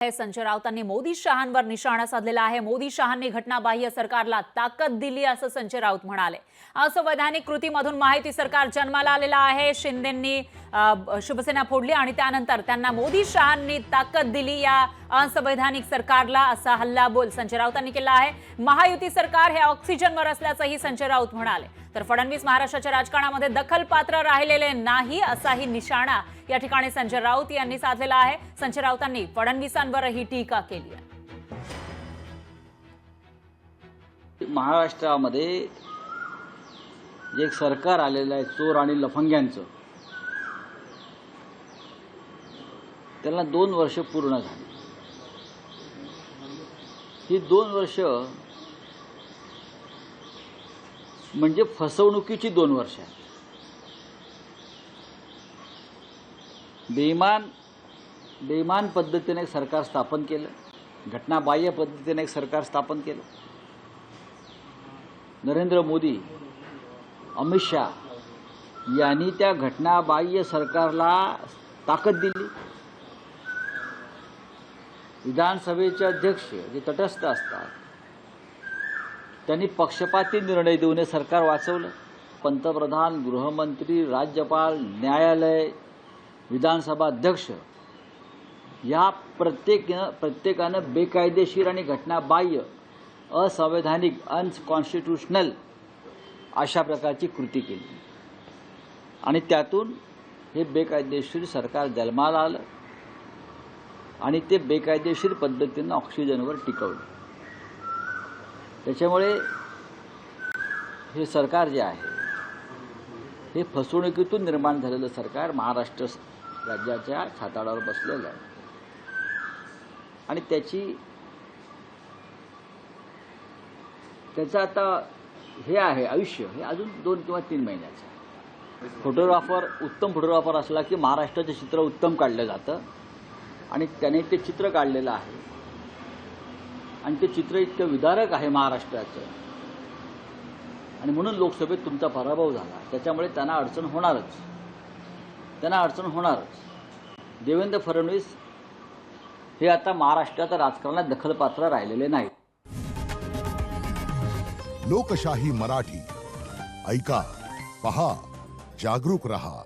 संजय राऊतांनी मोदी शहांवर निशाणा साधलेला आहे। मोदी शहांनी घटनाबाह्य सरकारला ताकद दिली असं संजय राऊत म्हणाले। असंवैधानिक कृतीमधून माहिती सरकार जन्माला आलेला आहे। शिंदेंनी शिवसेना फोडली आणि त्यानंतर त्यांना मोदी शहांनी ताकद दिली या असंवैधानिक सरकारला, असा हल्लाबोल संजय राऊतांनी केला आहे। महायुती सरकार हे ऑक्सिजनवर असल्याचंही संजय राऊत म्हणाले। तर फडणवीस महाराष्ट्राच्या राजकारणामध्ये दखलपात्र राहिलेले नाही असाही निशाणा या ठिकाणी संजय राऊत यांनी साधलेला आहे। संजय राऊतांनी फडणवीसांवरही टीका केली आहे। महाराष्ट्रामध्ये जे एक सरकार आलेलं आहे चोर आणि लफंग्यांचं, त्याला 2 वर्ष पूर्ण झाली। ही 2 वर्ष म्हणजे फसवणुकीची 2 वर्ष आहेत। बेईमान पद्धतीने एक सरकार स्थापन केलं, घटनाबाह्य पद्धतीने एक सरकार स्थापन केलं। नरेंद्र मोदी, अमित शाह यांनी त्या घटनाबाह्य सरकारला ताकद दिली। विधानसभेचे अध्यक्ष जे तटस्थ असतात त्यांनी पक्षपाती निर्णय देऊन सरकार वाचवलं। पंतप्रधान, गृहमंत्री, राज्यपाल, न्यायालय, विधानसभा अध्यक्ष या प्रत्येकानं बेकायदेशीर आणि घटनाबाह्य, असंवैधानिक, अनकॉन्स्टिट्यूशनल अशा प्रकारची कृती केली आणि त्यातून हे बेकायदेशीर सरकार जन्माला आलं आणि ते बेकायदेशीर पद्धतीनं ऑक्सिजनवर टिकवलं। त्याच्यामुळे हे सरकार जे आहे हे फसवणुकीतून निर्माण झालेलं सरकार महाराष्ट्र राज्याच्या छाताडावर बसलेलं आहे आणि त्याचं आता हे आहे आयुष्य हे अजून 2 किंवा 3 महिन्याचं आहे। फोटोग्राफर उत्तम फोटोग्राफर असला की महाराष्ट्राचं चित्र उत्तम काढलं जातं आणि त्याने ते चित्र काढलेलं आहे आणि ते चित्र इतकं विदारक आहे महाराष्ट्राचं आणि म्हणून लोकसभेत तुमचा पराभव झाला। त्याच्यामुळे त्यांना अडचण होणारच। देवेंद्र फडणवीस हे आता महाराष्ट्राच्या राजकारणात दखलपात्र राहिलेले नाहीत। लोकशाही मराठी ऐका, पहा, जागरूक रहा।